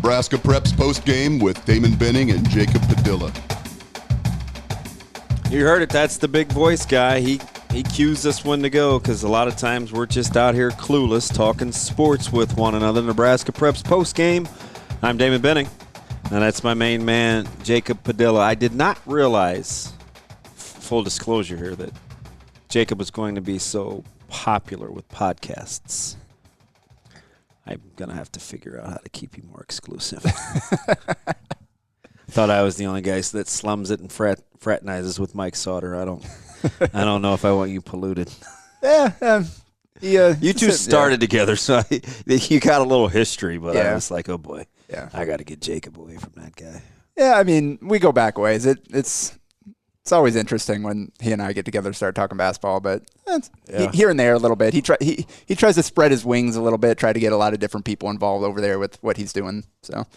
Nebraska Preps Postgame with Damon Benning and Jacob Padilla. You heard it. That's the big voice guy. He cues us when to go because a lot of times we're just out here clueless talking sports with one another. Nebraska Preps Postgame. I'm Damon Benning, and that's my main man, Jacob Padilla. I did not realize, full disclosure here, that Jacob was going to be so popular with podcasts. I'm going to have to figure out how to keep you more exclusive. Thought I was the only guy that slums it and fraternizes with Mike Sauter. I don't know if I want you polluted. Yeah. You two started together, so you got a little history, but I was like, oh, boy. Yeah. I got to get Jacob away from that guy. Yeah, I mean, we go back ways. It's always interesting when he and I get together and start talking basketball, but here and there a little bit. He tries to spread his wings a little bit, try to get a lot of different people involved over there with what he's doing. So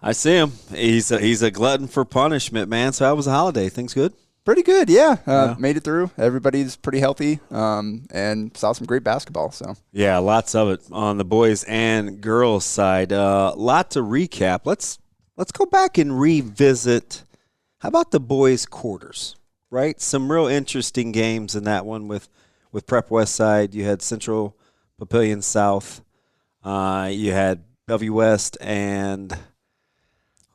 I see him. He's a glutton for punishment, man. So how was the holiday? Things good? Pretty good, yeah. Made it through. Everybody's pretty healthy, and saw some great basketball. So yeah, lots of it on the boys and girls side. Lot to recap. Let's go back and revisit. How about the boys' quarters, right? Some real interesting games in that one with Prep West side. You had Central, Papillion South. You had Bellevue West and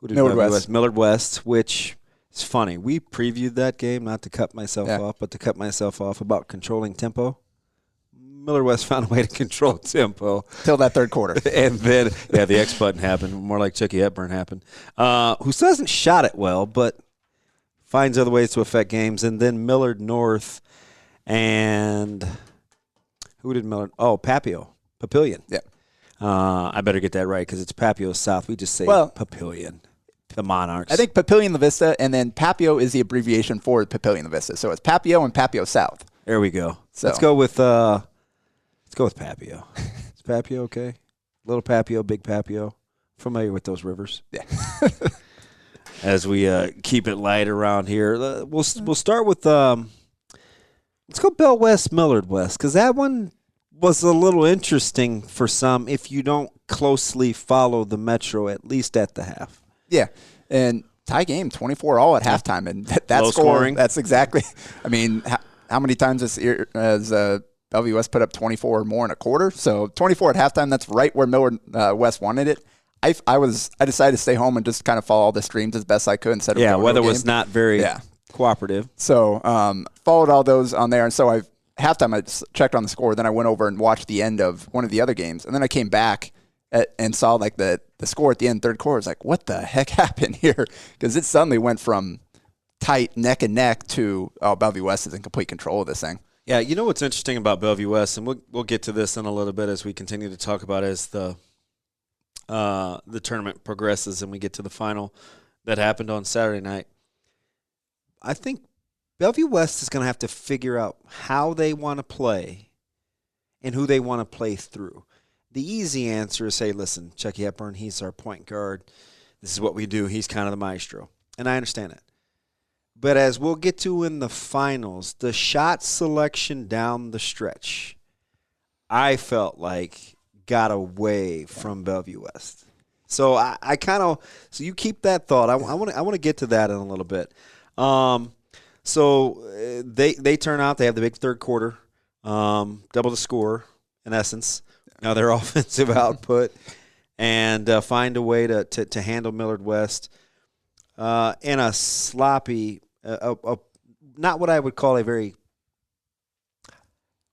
Millard West, which is funny. We previewed that game, not to cut myself off, but to cut myself off about controlling tempo. Millard West found a way to control tempo. Till that third quarter. And then, the X button happened. More like Chucky Hepburn happened. Who still hasn't shot it well, but finds other ways to affect games. And then Millard North and who did Millard? Oh, Papillion. Yeah. I better get that right because it's Papio South. We just say Papillion. The Monarchs. I think Papillion La Vista, and then Papio is the abbreviation for Papillion La Vista. So it's Papio and Papio South. There we go. So let's go with Papio. Is Papio okay? Little Papio, Big Papio. Familiar with those rivers? Yeah. As we keep it light around here, we'll start with let's go Bell West, Millard West, because that one was a little interesting for some if you don't closely follow the Metro, at least at the half. Yeah, and tie game, 24-all at halftime, and that Low score, scoring. That's exactly. I mean, how many times has Bellevue West put up 24 or more in a quarter? So 24 at halftime. That's right where Millard West wanted it. I decided to stay home and just kind of follow all the streams as best I could instead of weather was not very cooperative. So followed all those on there, and so halftime I checked on the score. Then I went over and watched the end of one of the other games, and then I came back and saw like the score at the end, third quarter. I was like, what the heck happened here? Because it suddenly went from tight neck and neck to Bellevue West is in complete control of this thing. Yeah, you know what's interesting about Bellevue West, and we'll get to this in a little bit as we continue to talk about it as the tournament progresses and we get to the final that happened on Saturday night. I think Bellevue West is going to have to figure out how they want to play and who they want to play through. The easy answer is say, listen, Chucky Hepburn, he's our point guard. This is what we do. He's kind of the maestro. And I understand it. But as we'll get to in the finals, the shot selection down the stretch, I felt like got away from Bellevue West. So I kind of – so you keep that thought. I want to get to that in a little bit. So they turn out. They have the big third quarter, double the score in essence. Now their offensive output and find a way to handle Millard West in a sloppy, not what I would call a very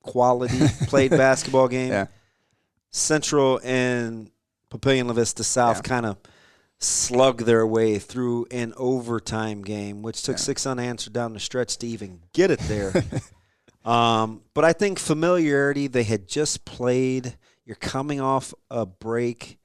quality played basketball game. Yeah. Central and Papillion La Vista South kind of slug their way through an overtime game, which took 6 unanswered down the stretch to even get it there. But I think familiarity, they had just played. You're coming off a break.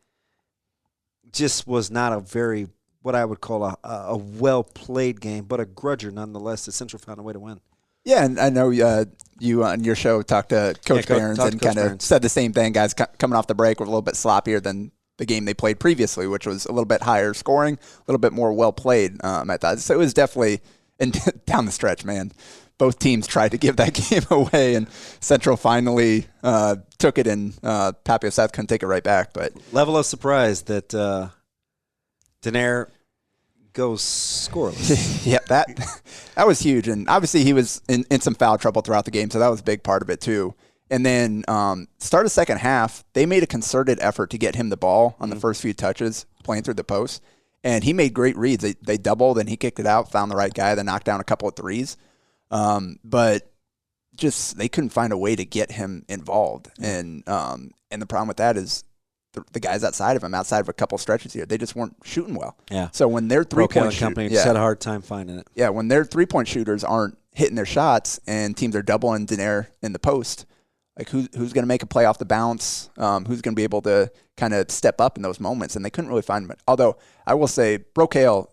Just was not a very, what I would call a well-played game, but a grudger nonetheless that Central found a way to win. Yeah, and I know you on your show talked to Coach Behrens and kind of said the same thing. Guys coming off the break were a little bit sloppier than the game they played previously, which was a little bit higher scoring, a little bit more well-played, I thought. So it was definitely down the stretch, man. Both teams tried to give that game away, and Central finally took it, and Papio South couldn't take it right back. But level of surprise that Denaire goes scoreless. Yeah, that was huge. And obviously he was in some foul trouble throughout the game, so that was a big part of it too. And then start of second half, they made a concerted effort to get him the ball on the first few touches, playing through the post. And he made great reads. They doubled, and he kicked it out, found the right guy, then knocked down a couple of threes. But just they couldn't find a way to get him involved. And the problem with that is the guys outside of him, outside of a couple stretches here, they just weren't shooting well. Yeah. So when their three-point company just had a hard time finding it. Yeah, when their three-point shooters aren't hitting their shots and teams are doubling Denaire in the post, like who's going to make a play off the bounce? Who's going to be able to kind of step up in those moments? And they couldn't really find him. Although I will say, Brokale,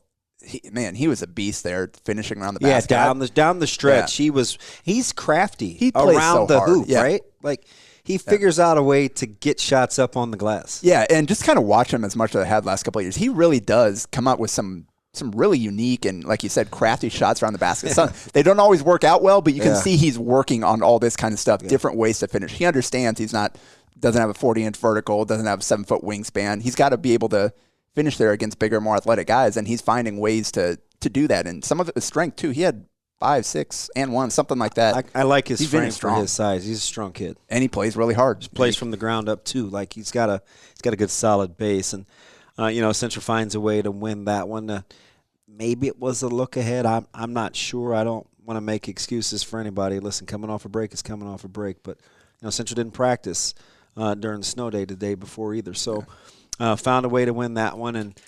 he was a beast there, finishing around the basket. Yeah, down the stretch, he's crafty. He plays around so the hard. hoop, Yeah. right? Like he figures out a way to get shots up on the glass. Yeah, and just kind of watch him as much as I had last couple of years. He really does come up with some really unique and, like you said, crafty shots around the basket. They don't always work out well, but you can see he's working on all this kind of stuff, different ways to finish. He understands doesn't have a 40-inch vertical, doesn't have a 7-foot wingspan. He's got to be able to finish there against bigger, more athletic guys, and he's finding ways to do that. And some of it was strength, too. He had 5, 6, and 1, something like that. I like his frame for his size. He's a strong kid. And he plays really hard. He plays from the ground up, too. Like he's got a good, solid base. And, Central finds a way to win that one. Maybe it was a look ahead. I'm not sure. I don't want to make excuses for anybody. Listen, coming off a break is coming off a break. But, Central didn't practice during the snow day the day before either. So found a way to win that one. And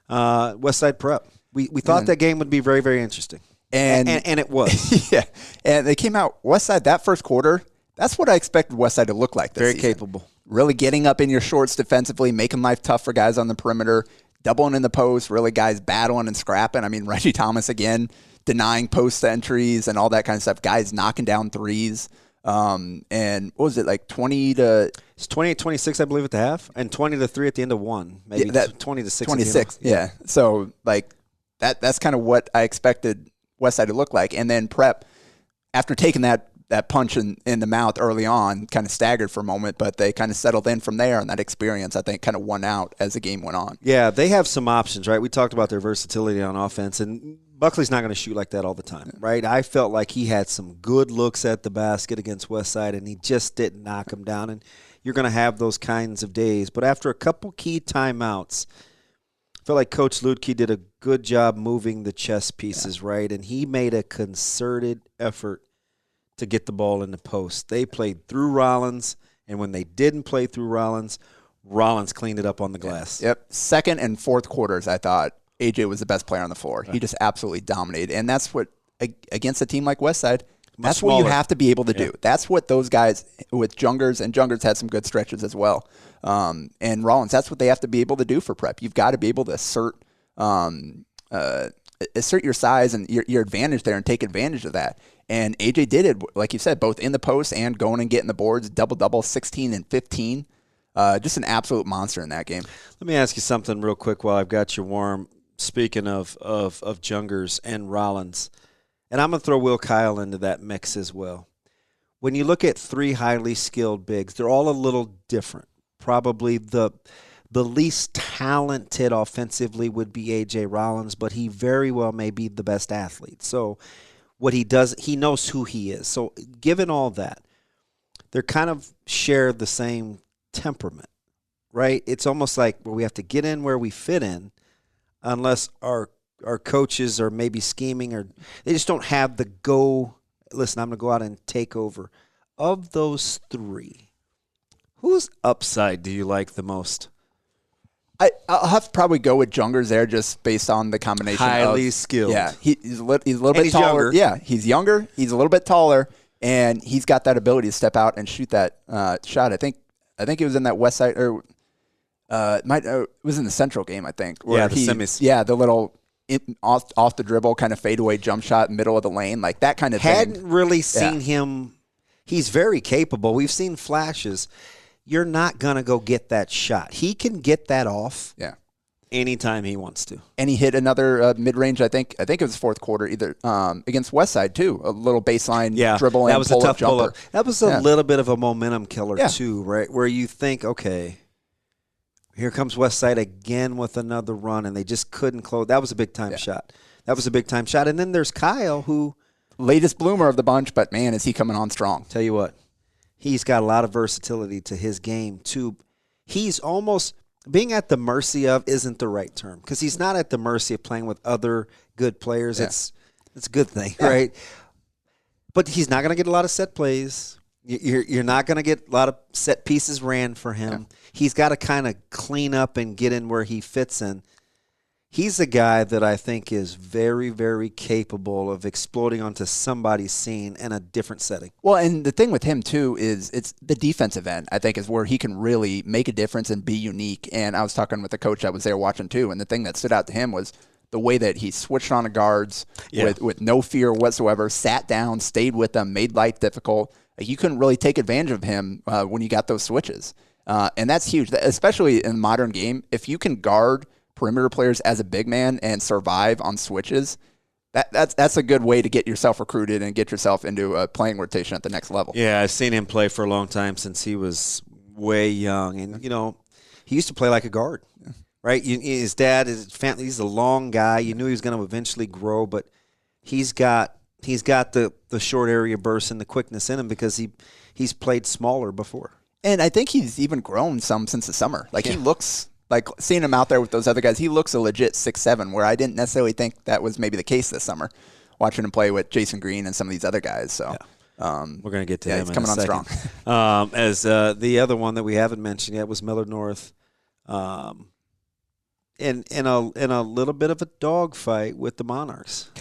Westside Prep. We thought that game would be very, very interesting. And it was. Yeah. And they came out, Westside, that first quarter, that's what I expected Westside to look like this Very season. capable. Really getting up in your shorts defensively, making life tough for guys on the perimeter, doubling in the post, really guys battling and scrapping. I mean, Reggie Thomas, again, denying post entries and all that kind of stuff. Guys knocking down threes. And what was it, like 20 to... It's 28-26, I believe, at the half, and 20 to 3 at the end of one. Maybe 20 to 6. 26, yeah. So, like, that's kind of what I expected Westside to look like. And then Prep, after taking that punch in the mouth early on, kind of staggered for a moment, but they kind of settled in from there, and that experience, I think, kind of won out as the game went on. Yeah, they have some options, right? We talked about their versatility on offense, and Buckley's not going to shoot like that all the time, right? I felt like he had some good looks at the basket against Westside, and he just didn't knock him down, and you're going to have those kinds of days. But after a couple key timeouts, I felt like Coach Ludke did a good job moving the chess pieces, right? And he made a concerted effort to get the ball in the post. They played through Rollins, and when they didn't play through Rollins cleaned it up on the glass. Yep. Second and fourth quarters, I thought AJ was the best player on the floor. He just absolutely dominated. And that's what, against a team like Westside, that's what you have to be able to do. That's what those guys with Jungers, and Jungers had some good stretches as well. And Rollins, that's what they have to be able to do for Prep. You've got to be able to assert your size and your advantage there and take advantage of that. And AJ did it, like you said, both in the post and going and getting the boards, double-double, 16 and 15. Just an absolute monster in that game. Let me ask you something real quick while I've got you warm. Speaking of Jungers and Rollins, and I'm going to throw Will Kyle into that mix as well. When you look at three highly skilled bigs, they're all a little different. Probably the least talented offensively would be A.J. Rollins, but he very well may be the best athlete. So what he does, he knows who he is. So given all that, they're kind of share the same temperament, right? It's almost like we have to get in where we fit in unless our coaches are maybe scheming or they just don't have the go, listen, I'm going to go out and take over. Of those three, whose upside do you like the most? I'll have to probably go with Jungers there just based on the combination. Highly skilled. Yeah, he's a little bit taller. Younger. Yeah, he's younger. He's a little bit taller, and he's got that ability to step out and shoot that shot. I think it was in that West Side, or it was in the Central game, I think. Yeah, the semis. Yeah, the little off the dribble kind of fadeaway jump shot, middle of the lane, like that kind of thing. Hadn't really seen him. He's very capable. We've seen flashes. You're not going to go get that shot. He can get that off anytime he wants to. And he hit another mid-range, I think it was fourth quarter, either against Westside, too. A little baseline dribble and pull-up jumper. That was a tough pull-up. That was a little bit of a momentum killer, too, right? Where you think, okay, Here comes Westside again with another run, and they just couldn't close. That was a big-time shot. That was a big-time shot. And then there's Kyle, who – latest bloomer of the bunch, but, man, is he coming on strong. Tell you what, he's got a lot of versatility to his game, too. He's almost – being at the mercy of isn't the right term because he's not at the mercy of playing with other good players. Yeah. It's a good thing, right? But he's not going to get a lot of set plays. You're not going to get a lot of set pieces ran for him. Yeah. He's got to kind of clean up and get in where he fits in. He's a guy that I think is very, very capable of exploding onto somebody's scene in a different setting. Well, and the thing with him, too, is it's the defensive end, I think, is where he can really make a difference and be unique. And I was talking with the coach that was there watching, too, and the thing that stood out to him was the way that he switched on the guards with no fear whatsoever, sat down, stayed with them, made life difficult. You couldn't really take advantage of him when you got those switches. And that's huge, especially in the modern game. If you can guard perimeter players as a big man and survive on switches, that's a good way to get yourself recruited and get yourself into a playing rotation at the next level. Yeah, I've seen him play for a long time since he was way young. And, he used to play like a guard, right? His dad, his family, he's a long guy. You knew he was going to eventually grow, but he's got the short area burst and the quickness in him because he's played smaller before. And I think he's even grown some since the summer. He looks like, seeing him out there with those other guys, he looks a legit 6'7", where I didn't necessarily think that was maybe the case this summer, watching him play with Jason Green and some of these other guys. So we're going to get to him he's coming on strong. As the other one that we haven't mentioned yet was Millard North. In a little bit of a dogfight with the Monarchs.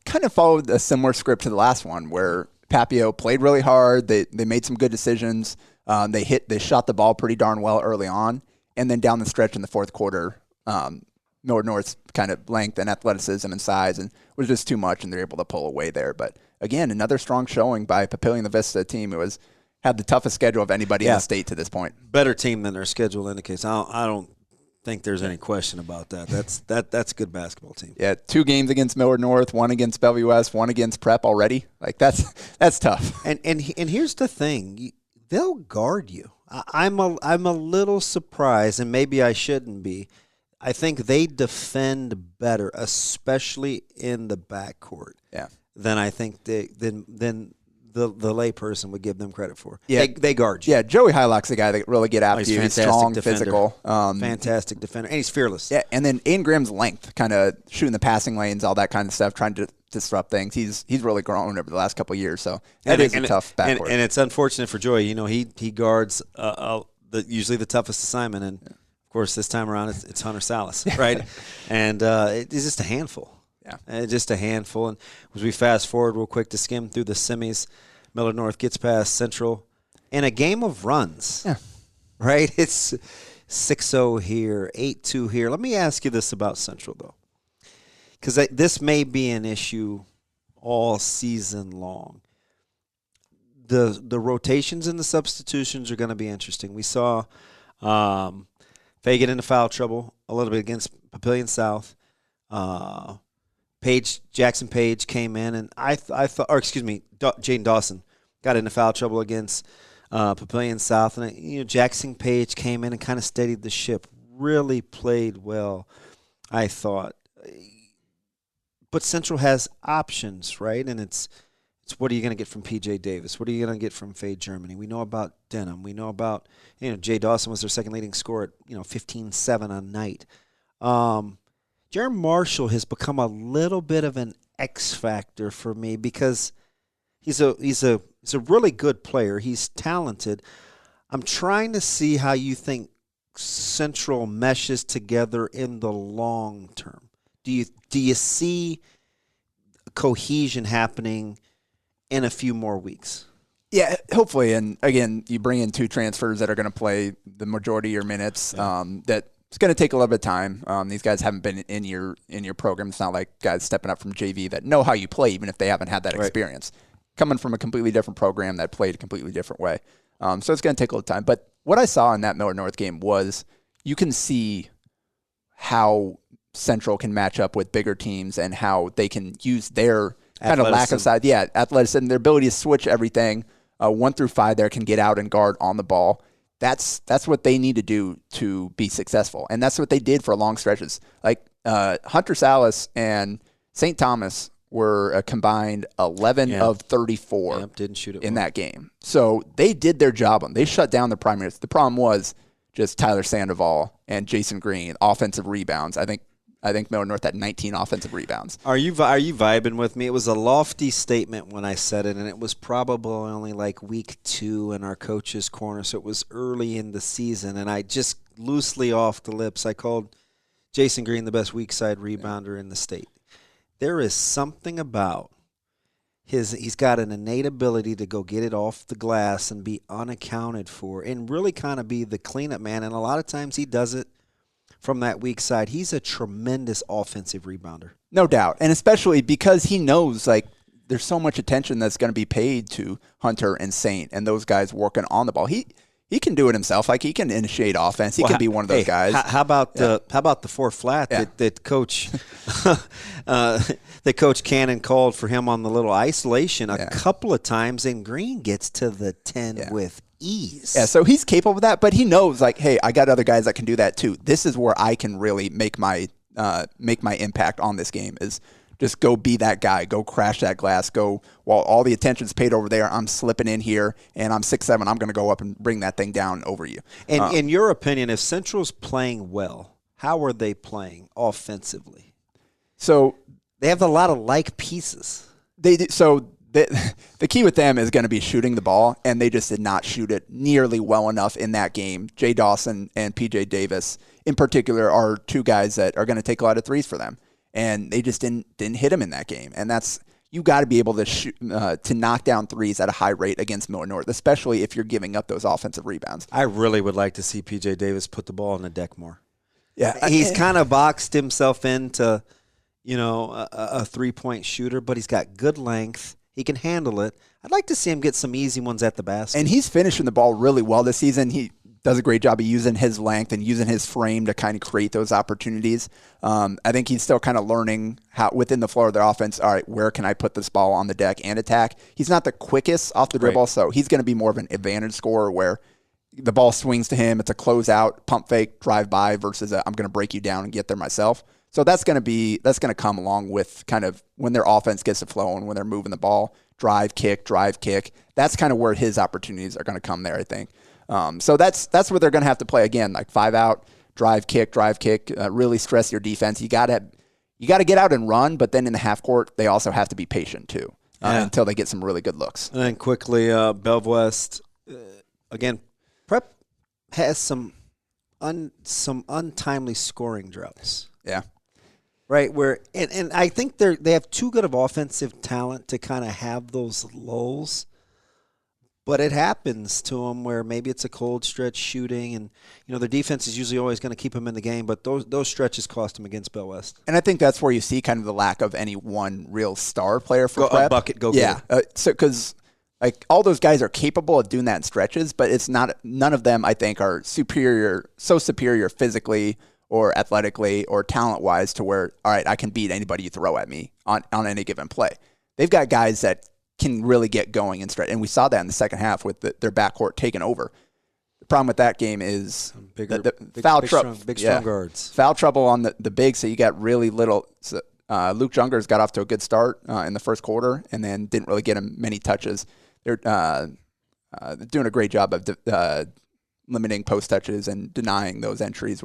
Kind of followed a similar script to the last one, where Papio played really hard. They made some good decisions. They shot the ball pretty darn well early on, and then down the stretch in the fourth quarter, Millard North's kind of length and athleticism and size and was just too much, and they're able to pull away there. But again, another strong showing by Papillion and the Vista team, who had the toughest schedule of anybody in the state to this point. Better team than their schedule indicates. I don't think there's any question about that. That's a good basketball team. Yeah, 2 games against Millard North, 1 against Bellevue West, 1 against Prep already. That's tough. And here's the thing: they'll guard you. I'm a little surprised, and maybe I shouldn't be. I think they defend better, especially in the backcourt. Yeah. Than I think than the layperson would give them credit for. Yeah, they guard you. Yeah, Joey Hylock's the guy that really get after you. He's strong, defender. Physical. Fantastic defender, and he's fearless. Yeah, and then Aiden Graham's length, kind of shooting the passing lanes, all that kind of stuff, trying to disrupt things. He's really grown over the last couple of years, so that is a tough backcourt. And it's unfortunate for Joey. He guards usually the toughest assignment, and of course this time around it's Hunter Salas, right? And it's just a handful. Yeah, just a handful. And as we fast forward real quick to skim through the semis, Millard North gets past Central in a game of runs. Yeah, right. It's 6-0 here, 8-2 here. Let me ask you this about Central though, because this may be an issue all season long. The rotations and the substitutions are going to be interesting. We saw Faye get into foul trouble a little bit against Papillion South. Jackson Page came in, and Jaden Dawson got into foul trouble against Papillion South, and Jackson Page came in and kind of steadied the ship. Really played well, I thought. But Central has options, right? And it's what are you going to get from P.J. Davis? What are you going to get from Faye Germany? We know about Denham. We know about Jay Dawson was their second leading scorer at 15-7 a night. Jaron Marshall has become a little bit of an X factor for me because he's a really good player. He's talented. I'm trying to see how you think Central meshes together in the long term. Do you see cohesion happening in a few more weeks? Yeah, hopefully. And again, you bring in 2 transfers that are going to play the majority of your minutes. That it's going to take a little bit of time. These guys haven't been in your program. It's not like guys stepping up from JV that know how you play, even if they haven't had that experience. Coming from a completely different program that played a completely different way. So it's going to take a little time. But what I saw in that Millard North game was you can see how Central can match up with bigger teams and how they can use their kind of lack of size. Yeah, athleticism, their ability to switch everything. 1 through 5 there can get out and guard on the ball. that's what they need to do to be successful. And that's what they did for long stretches. Like Hunter Salas and Saint Thomas were a combined 11 of 34 didn't shoot it in that game. So they did their job. They shut down the primaries. The problem was just Tyler Sandoval and Jason Green, offensive rebounds. I think Millard North had 19 offensive rebounds. Are you vibing with me? It was a lofty statement when I said it, and it was probably only like week 2 in our coach's corner, so it was early in the season, and I just loosely off the lips, I called Jason Green the best weak side rebounder in the state. There is something about he's got an innate ability to go get it off the glass and be unaccounted for and really kind of be the cleanup man, and a lot of times he does it from that weak side. He's a tremendous offensive rebounder. No doubt. And especially because he knows, like, there's so much attention that's going to be paid to Hunter and Saint and those guys working on the ball. He can do it himself. Like, he can initiate offense. He can be one of those guys. How about the 4 flat that coach that Coach Cannon called for him on the little isolation a couple of times, and Green gets to the 10 with ease. Yeah, so he's capable of that, but he knows, like, hey, I got other guys that can do that too. This is where I can really make my impact on this game, is just go be that guy, go crash that glass, go while all the attention's paid over there, I'm slipping in here, and I'm 6'7", I'm going to go up and bring that thing down over you. And in your opinion, if Central's playing well, how are they playing offensively? So they have a lot of like pieces. The key with them is going to be shooting the ball, and they just did not shoot it nearly well enough in that game. Jay Dawson and P.J. Davis, in particular, are 2 guys that are going to take a lot of threes for them, and they just didn't hit them in that game. And you got to be able to shoot to knock down threes at a high rate against Millard North, especially if you're giving up those offensive rebounds. I really would like to see P.J. Davis put the ball on the deck more. Yeah, he's kind of boxed himself into, a 3-point shooter, but he's got good length. He can handle it. I'd like to see him get some easy ones at the basket. And he's finishing the ball really well this season. He does a great job of using his length and using his frame to kind of create those opportunities. I think he's still kind of learning how within the floor of their offense, all right, where can I put this ball on the deck and attack? He's not the quickest off the dribble, so he's going to be more of an advantage scorer where the ball swings to him. It's a closeout, pump fake, drive by versus I'm going to break you down and get there myself. So that's going to come along with kind of when their offense gets to flow and when they're moving the ball, drive, kick. That's kind of where his opportunities are going to come there, I think. So that's where they're going to have to play again, like 5 out, drive, kick, really stress your defense. You got to get out and run, but then in the half court, they also have to be patient too until they get some really good looks. And then quickly, Belv West, again, Prep has some untimely scoring droughts. Yeah. Right, where and I think they have too good of offensive talent to kind of have those lulls, but it happens to them where maybe it's a cold stretch shooting, and their defense is usually always going to keep them in the game, but those stretches cost them against Bell West. And I think that's where you see kind of the lack of any one real star player for Prep. A bucket, go get it. So because like all those guys are capable of doing that in stretches, but it's not. None of them I think are superior physically or athletically or talent-wise to where, all right, I can beat anybody you throw at me on any given play. They've got guys that can really get going and stretch, and we saw that in the second half with their backcourt taking over. The problem with that game is big strong guards. Foul trouble on the big, so you got really little. So, Luke Jungers got off to a good start in the first quarter and then didn't really get him many touches. They're doing a great job of limiting post touches and denying those entries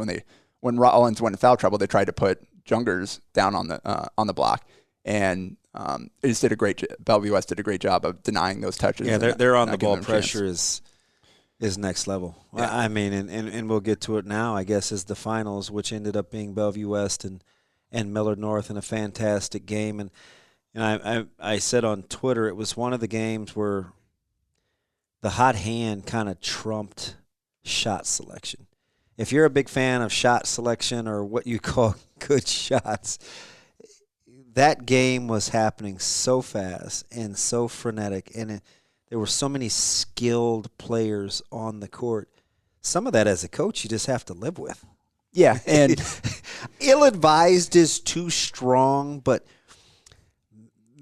when Rollins went in foul trouble, they tried to put Jungers down on the block, and it just did a great. Bellevue West did a great job of denying those touches. Yeah, they're on the ball. Pressure is next level. Yeah. I mean, and we'll get to it now. I guess is the finals, which ended up being Bellevue West and Millard North in a fantastic game. And I said on Twitter it was one of the games where the hot hand kind of trumped shot selection. If you're a big fan of shot selection or what you call good shots, that game was happening so fast and so frenetic, and there were so many skilled players on the court. Some of that as a coach you just have to live with. Yeah, and ill-advised is too strong, but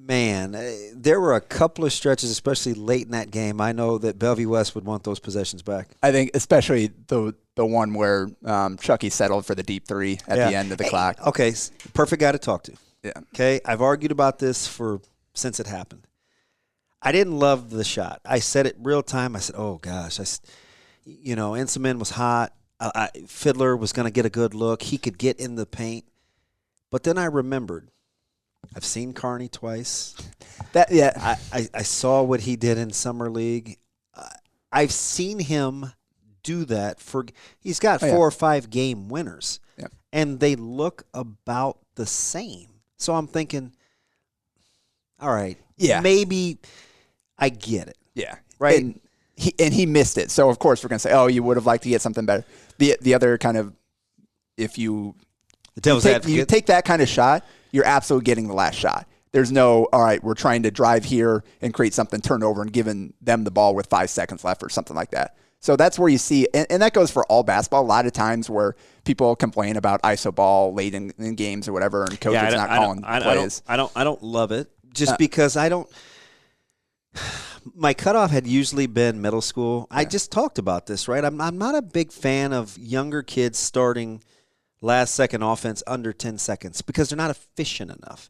Man, there were a couple of stretches, especially late in that game. I know that Bellevue West would want those possessions back. I think especially the one where Chucky settled for the deep three at the end of the clock. Okay, perfect guy to talk to. Yeah. Okay, I've argued about this since it happened. I didn't love the shot. I said it real time. I said, "Oh gosh, Enselman was hot. Fiddler was going to get a good look. He could get in the paint." But then I remembered. I've seen Carney twice. I saw what he did in summer league. I've seen him do that he's got 4 or 5 game winners, and they look about the same. So I'm thinking, all right, maybe I get it. Yeah, right. And he missed it. So of course we're gonna say, oh, you would have liked to get something better. The other kind of, if you take that kind of shot, you're absolutely getting the last shot. There's no, all right, we're trying to drive here and create something, turn over, and giving them the ball with 5 seconds left or something like that. So that's where you see, and that goes for all basketball. A lot of times where people complain about iso ball late in games or whatever, and coaches not calling plays. I don't love it just because I don't. My cutoff had usually been middle school. I just talked about this, right? I'm not a big fan of younger kids starting last-second offense under 10 seconds because they're not efficient enough.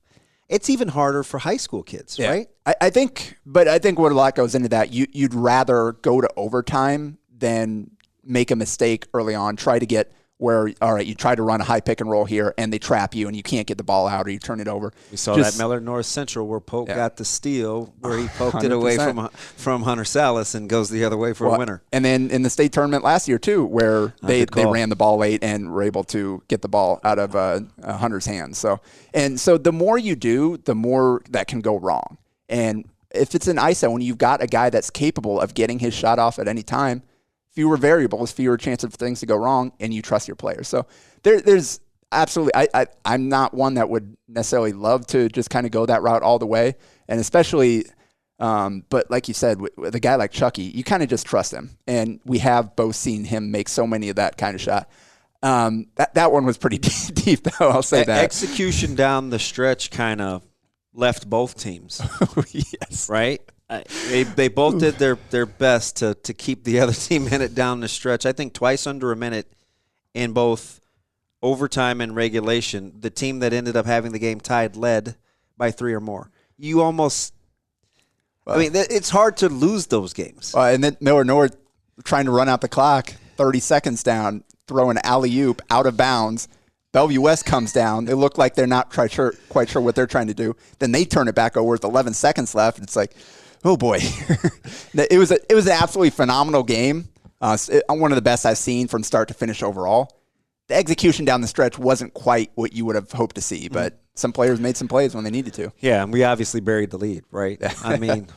It's even harder for high school kids, right? I think what a lot goes into that, you'd rather go to overtime than make a mistake early on, try to get where, all right, you try to run a high pick and roll here, and they trap you, and you can't get the ball out, or you turn it over. We saw that Millard North Central where Polk got the steal, where he poked 100%. It away from Hunter Salas and goes the other way for a winner. And then in the state tournament last year, too, where they ran the ball late and were able to get the ball out of Hunter's hands. So the more you do, the more that can go wrong. And if it's an ISO and you've got a guy that's capable of getting his shot off at any time, fewer variables, fewer chances for things to go wrong, and you trust your players. So there's absolutely, I'm not one that would necessarily love to just kind of go that route all the way, and especially, but like you said, with a guy like Chucky, you kind of just trust him, and we have both seen him make so many of that kind of shot. That one was pretty deep, though, I'll say that. Execution down the stretch kind of left both teams. Yes. Right? They both did their best to keep the other team in it down the stretch. I think twice under a minute in both overtime and regulation. The team that ended up having the game tied led by 3 or more. You almost it's hard to lose those games. And then Millard North trying to run out the clock, 30 seconds down, throw an alley-oop out of bounds. Bellevue West comes down. They look like they're not quite sure what they're trying to do. Then they turn it back over with 11 seconds left. It's like, oh boy, it was an absolutely phenomenal game. One of the best I've seen from start to finish overall. The execution down the stretch wasn't quite what you would have hoped to see, but some players made some plays when they needed to. Yeah, and we obviously buried the lead, right? I mean,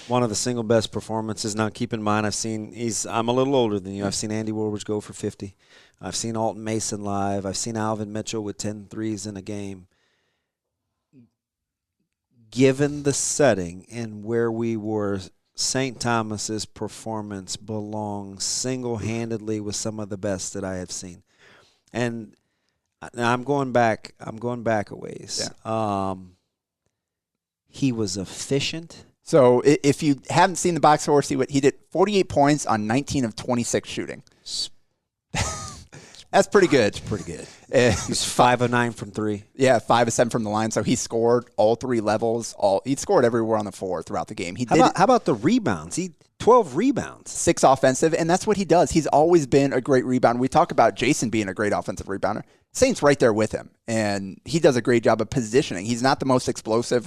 one of the single best performances. Now, keep in mind, I'm a little older than you. I've seen Andy Woolridge go for 50. I've seen Alton Mason live. I've seen Alvin Mitchell with 10 threes in a game. Given the setting and where we were, St. Thomas's performance belongs single-handedly with some of the best that I have seen. And now I'm going back a ways. Yeah. He was efficient. So if you haven't seen the box score, see what he did. 48 points on 19 of 26 shooting. That's pretty good. It's pretty good. He's 5 of 9 from 3. Yeah, 5 of 7 from the line. So he scored all 3 levels. He scored everywhere on the floor throughout the game. How about the rebounds? 12 rebounds. 6 offensive, and that's what he does. He's always been a great rebounder. We talk about Jason being a great offensive rebounder. Saint's right there with him, and he does a great job of positioning. He's not the most explosive,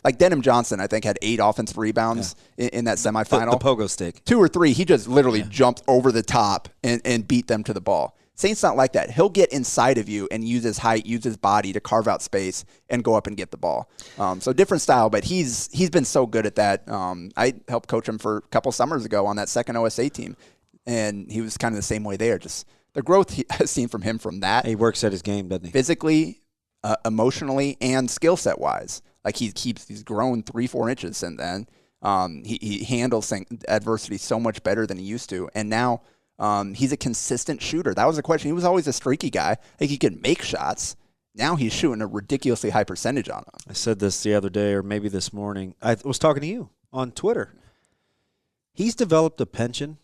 like Denham Johnson, I think, had 8 offensive rebounds in that semifinal. The pogo stick. 2 or 3, he just literally jumped over the top and beat them to the ball. Saint's not like that. He'll get inside of you and use his height, use his body to carve out space and go up and get the ball. So different style, but he's been so good at that. I helped coach him for a couple summers ago on that second OSA team, and he was kind of the same way there. Just the growth I've seen from him from that. He works at his game, doesn't he? Physically, emotionally, and skill set wise. Like he's grown 3-4 inches since then. He handles adversity so much better than he used to, and now. He's a consistent shooter. That was a question. He was always a streaky guy. Like he could make shots, now he's shooting a ridiculously high percentage on them. I said this the other day, or maybe this morning. I was talking to you on Twitter. He's developed a penchant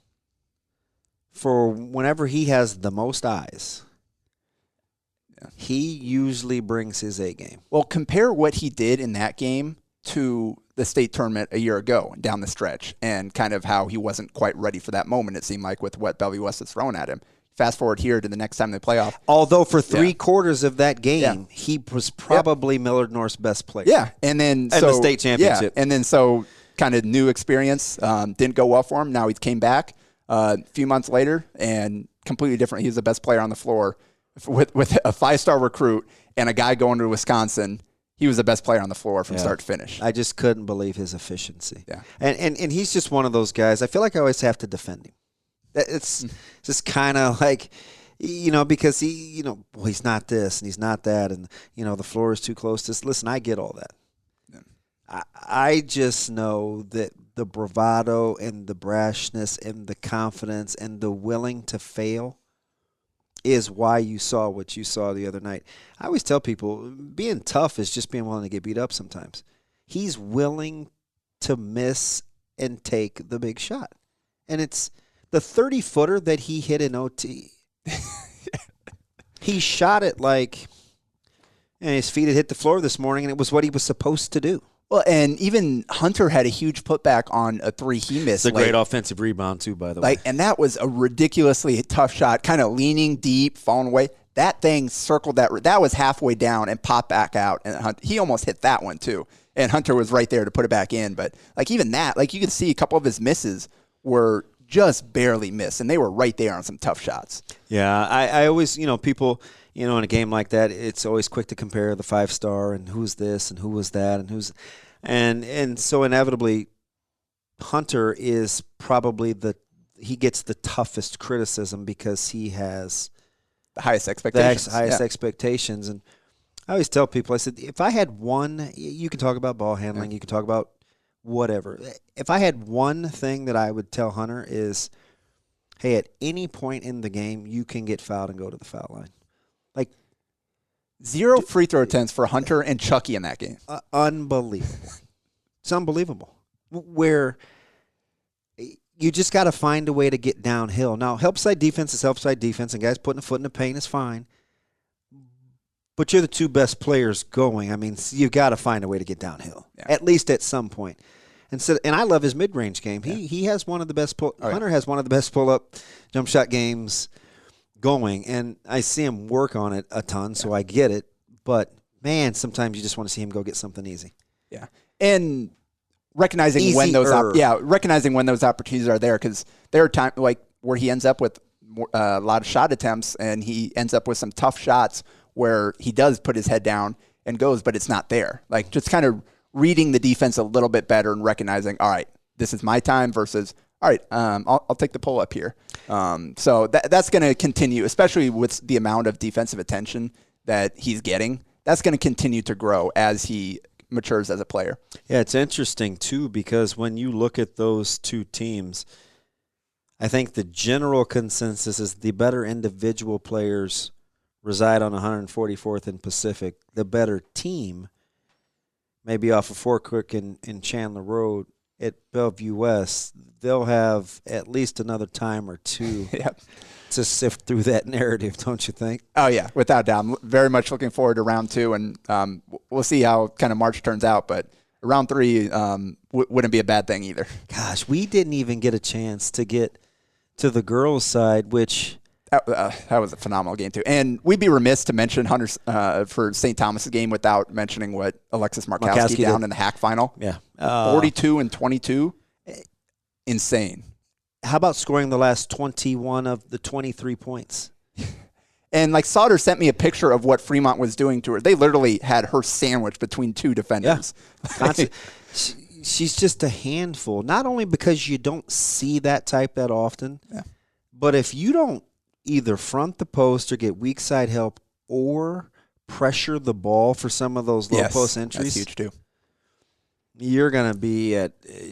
for whenever he has the most eyes. Yeah. He usually brings his A game. Well, compare what he did in that game to the state tournament a year ago down the stretch, and kind of how he wasn't quite ready for that moment, it seemed like, with what Bellevue West is throwing at him. Fast forward here to the next time they play off. Although for three quarters of that game, he was probably Millard North's best player. Yeah, and then the state championship. Yeah, and then kind of new experience, didn't go well for him. Now he came back a few months later and completely different. He was the best player on the floor with a 5-star recruit and a guy going to Wisconsin. He was the best player on the floor from start to finish. I just couldn't believe his efficiency. Yeah, and he's just one of those guys. I feel like I always have to defend him. It's just kind of like, because he's not this and he's not that, and the floor is too close to this. Listen, I get all that. Yeah. I just know that the bravado and the brashness and the confidence and the willing to fail is why you saw what you saw the other night. I always tell people, being tough is just being willing to get beat up sometimes. He's willing to miss and take the big shot. And it's the 30-footer that he hit in OT. He shot it and his feet had hit the floor this morning, and it was what he was supposed to do. Well, and even Hunter had a huge putback on a 3 he missed. It's a great offensive rebound, too, by the way. And that was a ridiculously tough shot, kind of leaning deep, falling away. That thing circled that was halfway down and popped back out. And he almost hit that one, too. And Hunter was right there to put it back in. But, even that, you could see a couple of his misses were just barely missed, and they were right there on some tough shots. Yeah, I always, people, in a game like that, it's always quick to compare the 5-star and who's this and who was that and so inevitably Hunter is probably he gets the toughest criticism because he has the highest expectations. Expectations. And I always tell people, I said, if I had one, you can talk about ball handling, you can talk about whatever. If I had one thing that I would tell Hunter is, hey, at any point in the game, you can get fouled and go to the foul line. 0 free throw attempts for Hunter and Chucky in that game. Unbelievable. It's unbelievable. Where you just got to find a way to get downhill. Now, help side defense is help side defense, and guys putting a foot in the paint is fine. But you're the two best players going. I mean, you've got to find a way to get downhill, at least at some point. And I love his mid-range game. He has one of the best Hunter has one of the best pull-up jump shot games going, and I see him work on it a ton, so I get it. But, man, sometimes you just want to see him go get something easy. Yeah. And recognizing when those opportunities are there, because there are times where he ends up with a lot of shot attempts, and he ends up with some tough shots where he does put his head down and goes, but it's not there. Just kind of reading the defense a little bit better and recognizing, all right, this is my time versus, all right, I'll take the pull up here. So that's going to continue, especially with the amount of defensive attention that he's getting. That's going to continue to grow as he matures as a player. Yeah, it's interesting, too, because when you look at those two teams, I think the general consensus is the better individual players reside on 144th and Pacific. The better team, maybe off of Fort Cook and Chandler Road at Bellevue West, they'll have at least another time or two to sift through that narrative, don't you think? Oh, yeah, without doubt. I'm very much looking forward to round 2, and we'll see how kind of March turns out. But round 3 wouldn't be a bad thing either. Gosh, we didn't even get a chance to get to the girls' side, which that was a phenomenal game, too. And we'd be remiss to mention Hunter's for Saint Thomas' game without mentioning what Alexis Markowski down in the hack final. Yeah. 42 and 22. Insane. How about scoring the last 21 of the 23 points? And Sauter sent me a picture of what Fremont was doing to her. They literally had her sandwiched between two defenders. Yeah. She's just a handful, not only because you don't see that type that often, but if you don't either front the post or get weak side help or pressure the ball for some of those low post entries. That's huge too. You're going to be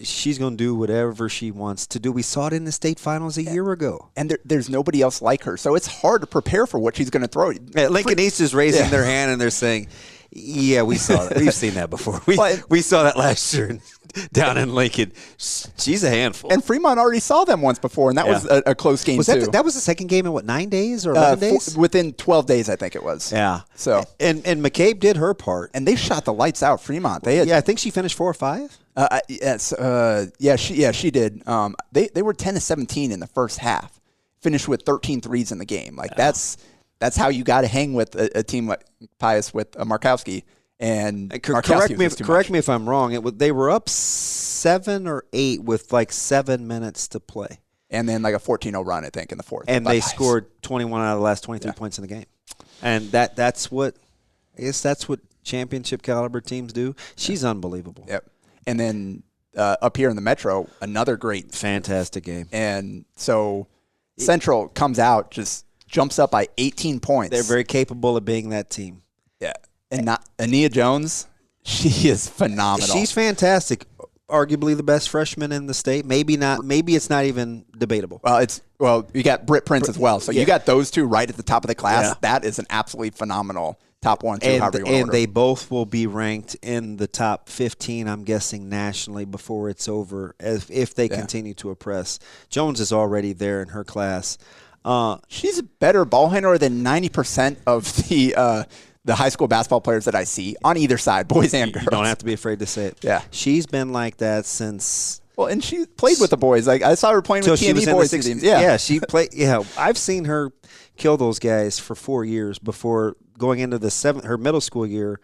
she's going to do whatever she wants to do. We saw it in the state finals a year ago. And there's nobody else like her. So it's hard to prepare for what she's going to throw. Lincoln East is raising their hand, and they're saying, yeah, we saw that. We've seen that before. We saw that last year down in Lincoln. She's a handful. And Fremont already saw them once before, and that was a close game, too. That was the second game in, 9 days or 11 days? Within 12 days, I think it was. Yeah. So And McCabe did her part. And they shot the lights out, Fremont. I think she finished 4 or 5. She did. They were 10-17 in the first half. Finished with 13 threes in the game. That's how you got to hang with a team like Pius with Markowski. And correct me if I'm wrong. They were up 7 or 8 with 7 minutes to play, and then a 14-0 run, I think, in the fourth. And they scored 21 out of the last 23 points in the game. And that's what championship caliber teams do. She's unbelievable. Yep. And then up here in the Metro, another great, fantastic game. And so Central comes out, just jumps up by 18 points. They're very capable of being that team. Yeah. And Ania Jones, she is phenomenal. She's fantastic. Arguably the best freshman in the state. Maybe not. Maybe it's not even debatable. Well, you got Britt Prince as well. So you got those two right at the top of the class. Yeah. That is an absolutely phenomenal top 1, 2, however you want to order. They both will be ranked in the top 15, I'm guessing, nationally before it's over, if they continue to oppress. Jones is already there in her class. She's a better ball handler than 90% of the high school basketball players that I see on either side, boys and girls. You don't have to be afraid to say it. Yeah. She's been like that since... Well, and she played with the boys. I saw her playing with T&E boys teams. Yeah, she played. Yeah, I've seen her kill those guys for 4 years before going into her middle school year.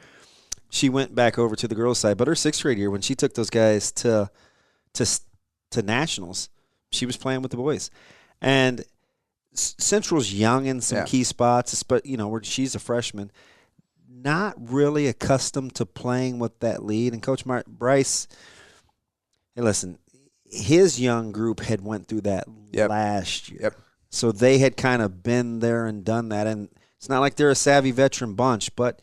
She went back over to the girls' side, but her 6th grade year, when she took those guys to nationals, she was playing with the boys. And Central's young in some key spots, but where she's a freshman. Not really accustomed to playing with that lead. And Coach Bryce, hey, listen, his young group had went through that last year. Yep. So they had kind of been there and done that. And it's not like they're a savvy veteran bunch, but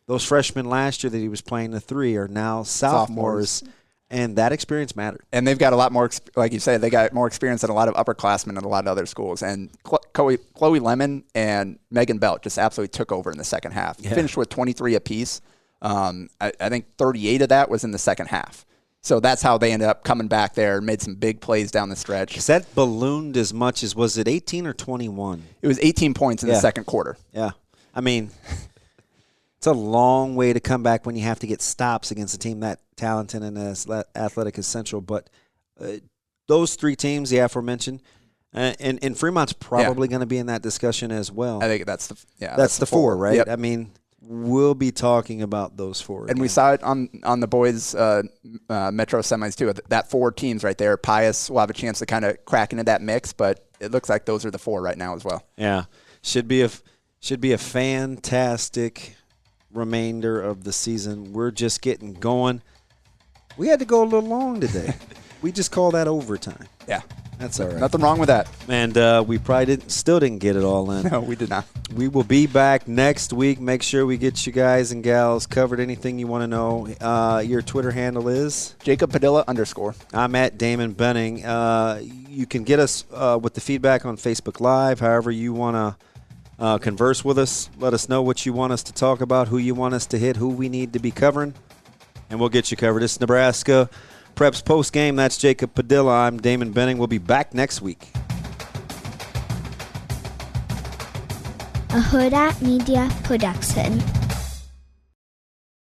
those freshmen last year that he was playing the 3 are now sophomores. And that experience mattered. And they've got a lot more, like you said, they got more experience than a lot of upperclassmen at a lot of other schools. And Chloe Lemon and Megan Belt just absolutely took over in the second half. Yeah. Finished with 23 apiece. I think 38 of that was in the second half. So that's how they ended up coming back there and made some big plays down the stretch. Because that ballooned as much as, was it 18 or 21? It was 18 points in the second quarter. Yeah. I mean, it's a long way to come back when you have to get stops against a team that talented and as athletic as Central. But those 3 teams, the aforementioned, and Fremont's probably going to be in that discussion as well. I think that's the 4, right? Yep. I mean, we'll be talking about those 4 again. And we saw it on the boys' Metro semis too. That 4 teams right there. Pius will have a chance to kind of crack into that mix, but it looks like those are the 4 right now as well. Yeah, should be a fantastic remainder of the season. We're just getting going. We had to go a little long today. We just call that overtime. Yeah. That's all right. Nothing wrong with that. And we probably still didn't get it all in. No, we did not. We will be back next week. Make sure we get you guys and gals covered. Anything you want to know. Your Twitter handle is? Jacob Padilla _. I'm at Damon Benning. You can get us with the feedback on Facebook Live. However you want to converse with us. Let us know what you want us to talk about, who you want us to hit, who we need to be covering, and we'll get you covered. This is Nebraska Preps Postgame. That's Jacob Padilla. I'm Damon Benning. We'll be back next week. A Hurrdat Media Production.